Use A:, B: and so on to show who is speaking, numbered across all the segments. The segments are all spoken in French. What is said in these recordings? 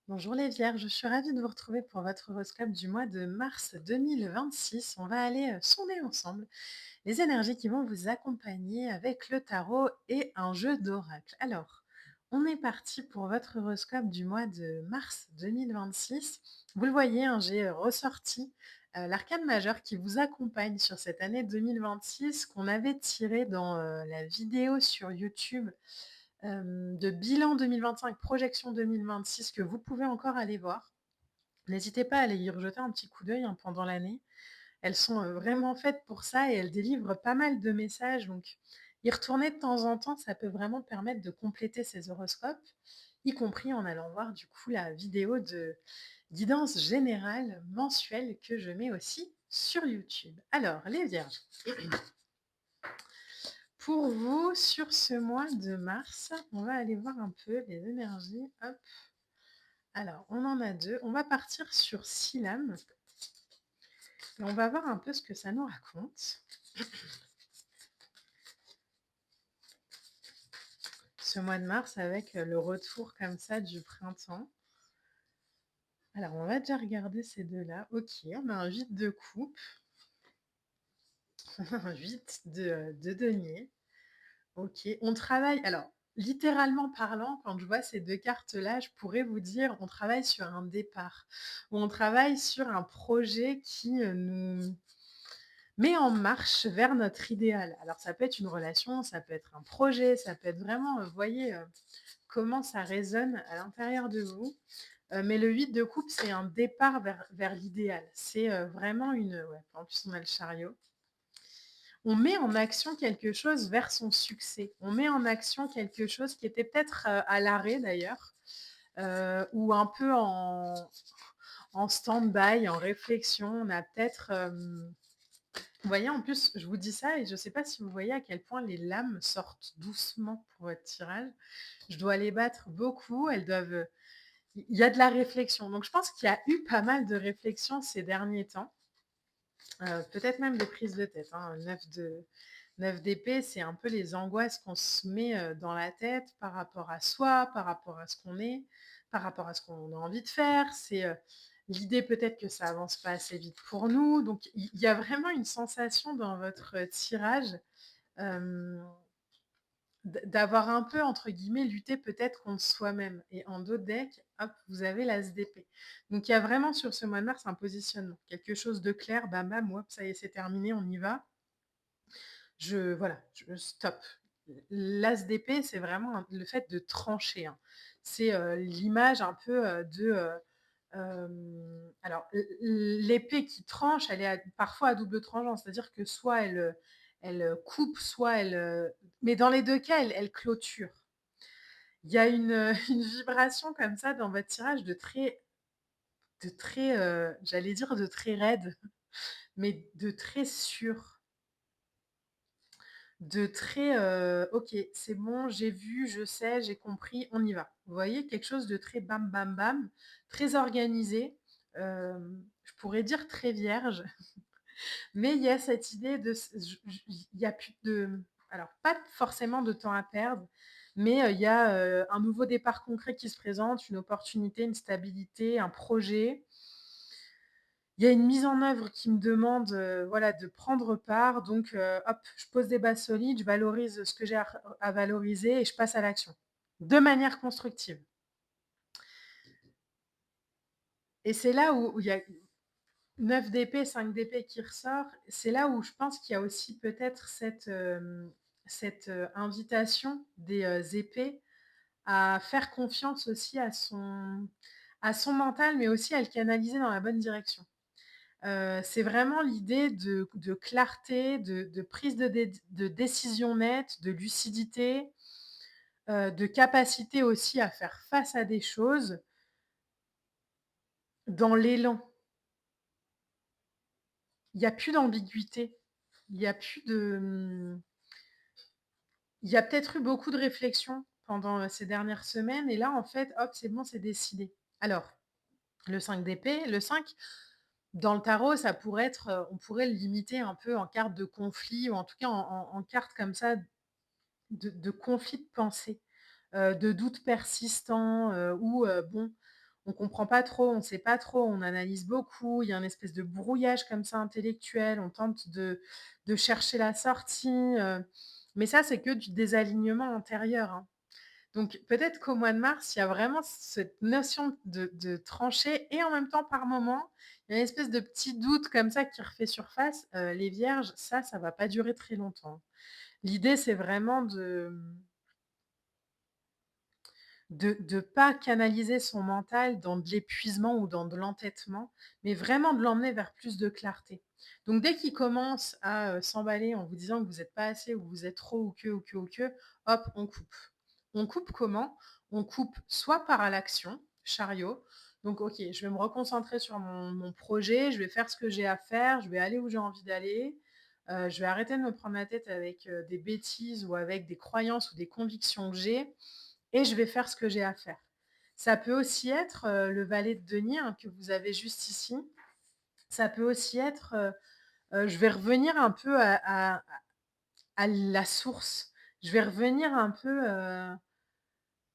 A: Bonjour les Vierges, je suis ravie de vous retrouver pour votre horoscope du mois de mars 2026. On va aller sonder ensemble les énergies qui vont vous accompagner avec le tarot et un jeu d'oracle. Alors, on est parti pour votre horoscope du mois de mars 2026. Vous le voyez, hein, j'ai ressorti l'arcane majeur qui vous accompagne sur cette année 2026 qu'on avait tiré dans la vidéo sur YouTube de bilan 2025, projection 2026 que vous pouvez encore aller voir. N'hésitez pas à aller y rejeter un petit coup d'œil, hein, pendant l'année. Elles sont, vraiment faites pour ça et elles délivrent pas mal de messages, donc y retourner de temps en temps, ça peut vraiment permettre de compléter ces horoscopes, y compris en allant voir du coup la vidéo de guidance générale mensuelle que je mets aussi sur YouTube. Alors les vierges, pour vous, sur ce mois de mars, on va aller voir un peu les énergies. Hop. Alors, on en a 2. On va partir sur 6 lames et on va voir un peu ce que ça nous raconte. Ce mois de mars avec le retour comme ça du printemps. Alors, on va déjà regarder ces deux-là. Ok, on a un 8 de coupe, on a un 8 de denier. Ok, on travaille. Alors, littéralement parlant, quand je vois ces deux cartes-là, je pourrais vous dire on travaille sur un départ ou on travaille sur un projet qui nous met en marche vers notre idéal. Alors, ça peut être une relation, ça peut être un projet, ça peut être vraiment, vous voyez comment ça résonne à l'intérieur de vous. Mais le 8 de coupe, c'est un départ vers l'idéal. C'est vraiment une. Ouais, en plus, on a le chariot. On met en action quelque chose vers son succès. On met en action quelque chose qui était peut-être à l'arrêt d'ailleurs, ou un peu en stand-by, en réflexion. On a peut-être. Vous voyez, en plus, je vous dis ça et je ne sais pas si vous voyez à quel point les lames sortent doucement pour votre tirage. Je dois les battre beaucoup. Elles doivent. Il y a de la réflexion. Donc, je pense qu'il y a eu pas mal de réflexions ces derniers temps. Peut-être même des prises de tête, hein. 9 d'épée, c'est un peu les angoisses qu'on se met dans la tête par rapport à soi, par rapport à ce qu'on est, par rapport à ce qu'on a envie de faire. C'est l'idée peut-être que ça avance pas assez vite pour nous. Donc il y a vraiment une sensation dans votre tirage euh, d'avoir un peu, entre guillemets, lutté peut-être contre soi-même. Et en dos de deck, hop, vous avez l'as d'épée. Donc il y a vraiment sur ce mois de mars un positionnement, quelque chose de clair, bam bam, hop, ça y est, c'est terminé, on y va. Voilà, je stop. L'as d'épée, c'est vraiment le fait de trancher, hein. C'est l'image un peu alors, l'épée qui tranche, elle est parfois à double tranchant, c'est-à-dire que soit elle coupe, soit elle. Mais dans les deux cas, elle clôture. Il y a une, une vibration comme ça dans votre tirage de très, j'allais dire de très raide, mais de très sûr. De très, «OK, c'est bon, j'ai vu, je sais, j'ai compris, on y va». Vous voyez? Quelque chose de très bam bam bam, très organisé, je pourrais dire très vierge, mais il y a cette idée de s j il y a plus de alors pas forcément de temps à perdre, mais, il y a, un nouveau départ concret qui se présente, une opportunité, une stabilité, un projet. Il y a une mise en œuvre qui me demande, voilà, de prendre part, donc hop, je pose des bases solides, je valorise ce que j'ai à valoriser et je passe à l'action, de manière constructive. Et c'est là où il y a 9 d'épée, 5 d'épée qui ressort, c'est là où je pense qu'il y a aussi peut-être cette invitation des, épées à faire confiance aussi à son mental, mais aussi à le canaliser dans la bonne direction. C'est vraiment l'idée de clarté, de prise de décision nette, de lucidité, de capacité aussi à faire face à des choses dans l'élan. Il y a plus d'ambiguïté. Il y a plus de, il y a peut-être eu beaucoup de réflexions pendant, ces dernières semaines et là, en fait, hop, c'est bon, c'est décidé. Alors, le 5 d'épée, le 5 dans le tarot, ça pourrait être, on pourrait le limiter un peu en carte de conflit ou en tout cas en carte comme ça de conflit de pensée, de doutes persistants, où bon, on comprend pas trop, on sait pas trop, on analyse beaucoup, il y a une espèce de brouillage comme ça intellectuel, on tente de chercher la sortie, mais ça, c'est que du désalignement antérieur, hein. Donc peut-être qu'au mois de mars, il y a vraiment cette notion de trancher et en même temps, par moment, il y a une espèce de petit doute comme ça qui refait surface. Les vierges, ça va pas durer très longtemps. L'idée, c'est vraiment de pas canaliser son mental dans de l'épuisement ou dans de l'entêtement, mais vraiment de l'emmener vers plus de clarté. Donc dès qu'il commence à, s'emballer en vous disant que vous êtes pas assez ou que vous êtes trop ou que, hop, on coupe. On coupe comment? On coupe soit par l'action, chariot, donc OK, je vais me reconcentrer sur mon projet, je vais faire ce que j'ai à faire, je vais aller où j'ai envie d'aller, je vais arrêter de me prendre la tête avec, des bêtises ou avec des croyances ou des convictions que j'ai et je vais faire ce que j'ai à faire. Ça peut aussi être, le valet de denier, hein, que vous avez juste ici. Ça peut aussi être, je vais revenir un peu à la source. Je vais revenir un peu,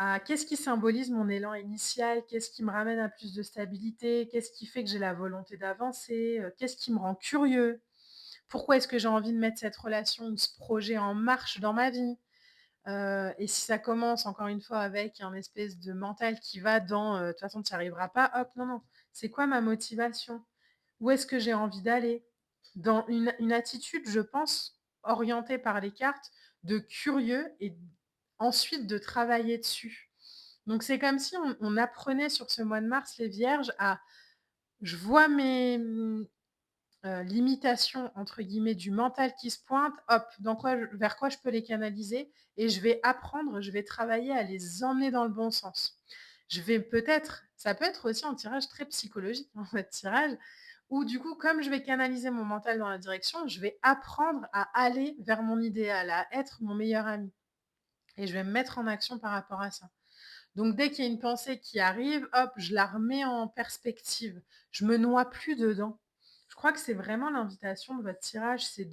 A: à qu'est-ce qui symbolise mon élan initial? Qu'est-ce qui me ramène à plus de stabilité? Qu'est-ce qui fait que j'ai la volonté d'avancer? Qu'est-ce qui me rend curieux? Pourquoi est-ce que j'ai envie de mettre cette relation ou ce projet en marche dans ma vie? Et si ça commence encore une fois avec un espèce de mental qui va dans, «De toute façon tu n'y arriveras pas», hop, non, non. C'est quoi ma motivation? Où est-ce que j'ai envie d'aller? Dans une attitude, je pense, orientée par les cartes, de curieux et ensuite de travailler dessus. Donc c'est comme si on apprenait sur ce mois de mars, les vierges, à je vois mes, «limitations» entre guillemets du mental qui se pointe, hop, dans quoi je vers quoi je peux les canaliser et je vais apprendre, je vais travailler à les emmener dans le bon sens. Je vais peut-être ça peut être aussi un tirage très psychologique, en fait, tirage où du coup, comme je vais canaliser mon mental dans la direction, je vais apprendre à aller vers mon idéal, à être mon meilleur ami et je vais me mettre en action par rapport à ça. Donc dès qu'il y a une pensée qui arrive, hop, je la remets en perspective. Je me noie plus dedans. Je crois que c'est vraiment l'invitation de votre tirage, c'est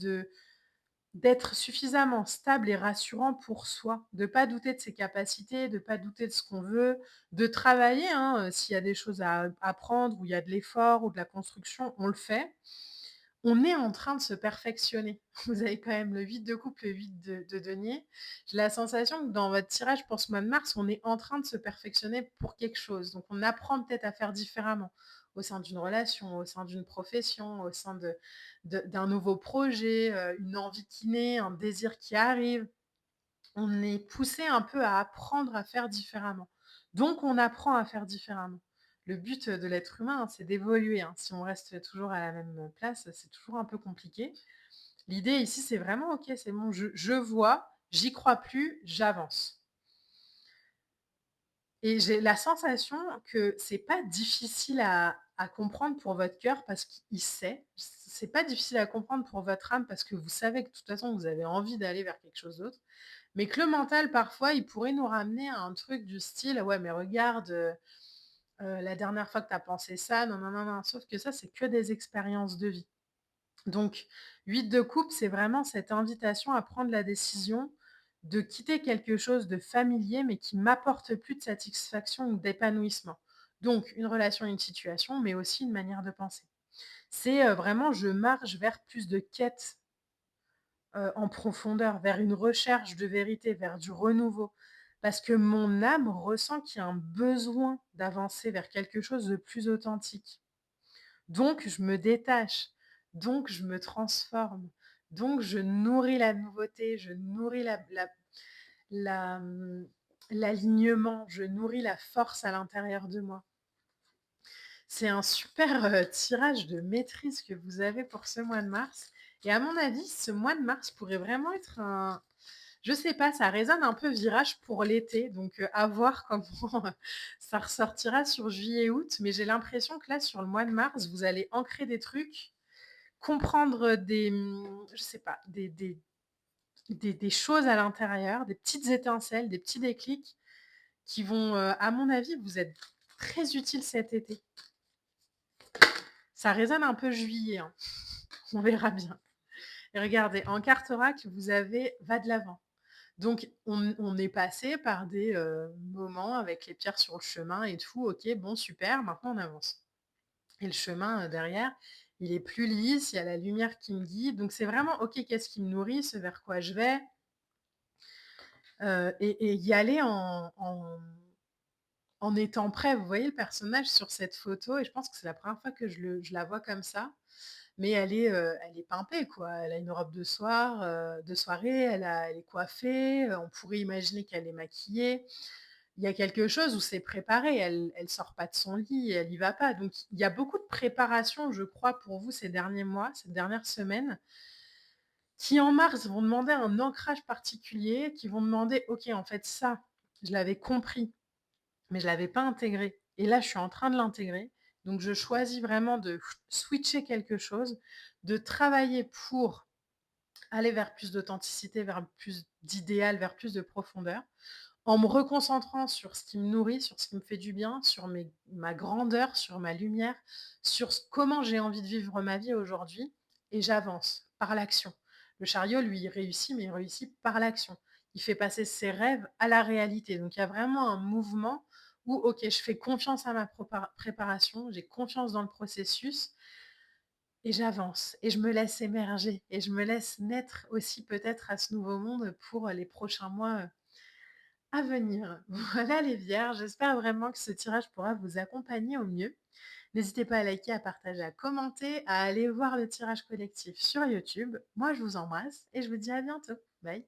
A: d'être suffisamment stable et rassurant pour soi, de pas douter de ses capacités, de pas douter de ce qu'on veut, de travailler, hein, s'il y a des choses à apprendre, où il y a de l'effort ou de la construction, on le fait. On est en train de se perfectionner. Vous avez quand même le 8 de coupe, le 8 de denier. J'ai la sensation que dans votre tirage pour ce mois de mars, on est en train de se perfectionner pour quelque chose. Donc on apprend peut-être à faire différemment au sein d'une relation, au sein d'une profession, au sein d'un nouveau projet, une envie qui naît, un désir qui arrive. On est poussé un peu à apprendre à faire différemment. Donc on apprend à faire différemment. Le but de l'être humain, hein, c'est d'évoluer, hein. Si on reste toujours à la même place, c'est toujours un peu compliqué. L'idée ici, c'est vraiment: «OK, c'est bon, je vois, j'y crois plus, j'avance» et j'ai la sensation que c'est pas difficile à comprendre pour votre cœur parce qu'il sait. C'est pas difficile à comprendre pour votre âme parce que vous savez que de toute façon, vous avez envie d'aller vers quelque chose d'autre. Mais que le mental, parfois, il pourrait nous ramener à un truc du style: «Ouais, mais regarde, la dernière fois que tu as pensé ça, non, non, non, non». Sauf que ça, c'est que des expériences de vie. Donc 8 de coupe, c'est vraiment cette invitation à prendre la décision de quitter quelque chose de familier, mais qui m'apporte plus de satisfaction ou d'épanouissement. Donc une relation, une situation, mais aussi une manière de penser. C'est, vraiment je marche vers plus de quête, en profondeur, vers une recherche de vérité, vers du renouveau. Parce que mon âme ressent qu'il y a un besoin d'avancer vers quelque chose de plus authentique. Donc je me détache, donc je me transforme, donc je nourris la nouveauté, je nourris la, l'alignement, je nourris la force à l'intérieur de moi. C'est un super, tirage de maîtrise que vous avez pour ce mois de mars et à mon avis, ce mois de mars pourrait vraiment être un je sais pas, ça résonne un peu virage pour l'été, donc à voir comment, ça ressortira sur juillet-août, mais j'ai l'impression que là, sur le mois de mars, vous allez ancrer des trucs, comprendre des, je sais pas, des choses à l'intérieur, des petites étincelles, des petits déclics qui vont, à mon avis, vous être très utiles cet été. Ça résonne un peu juillet, hein. On verra bien et regardez, en carte oracle, vous avez «Va de l'avant». Donc on est passé par des, moments avec les pierres sur le chemin et tout. OK, bon super, maintenant on avance et le chemin, derrière, il est plus lisse, il y a la lumière qui me guide, donc c'est vraiment: «OK, qu'est-ce qui me nourrit? Ce vers quoi je vais?» Et y aller en étant prêt. Vous voyez le personnage sur cette photo et je pense que c'est la première fois que je la vois comme ça, mais elle est pimpée quoi. Elle a une robe de soirée, elle est coiffée, on pourrait imaginer qu'elle est maquillée. Il y a quelque chose où c'est préparé, elle sort pas de son lit, elle y va pas. Donc il y a beaucoup de préparation, je crois, pour vous ces derniers mois, ces dernières semaines, qui en mars vont demander un ancrage particulier, qui vont demander: «OK, en fait ça, je l'avais compris, mais je l'avais pas intégré et là, je suis en train de l'intégrer. Donc je choisis vraiment de switcher quelque chose, de travailler pour aller vers plus d'authenticité, vers plus d'idéal, vers plus de profondeur, en me reconcentrant sur ce qui me nourrit, sur ce qui me fait du bien, sur ma grandeur, sur ma lumière, sur comment j'ai envie de vivre ma vie aujourd'hui et j'avance par l'action. Le chariot, lui, il réussit, mais il réussit par l'action. Il fait passer ses rêves à la réalité. Donc il y a vraiment un mouvement où, OK, je fais confiance à ma préparation, j'ai confiance dans le processus et j'avance et je me laisse émerger et je me laisse naître aussi peut-être à ce nouveau monde pour les prochains mois à venir. Voilà les vierges, j'espère vraiment que ce tirage pourra vous accompagner au mieux. N'hésitez pas à liker, à partager, à commenter, à aller voir le tirage collectif sur YouTube. Moi, je vous embrasse et je vous dis à bientôt. Bye.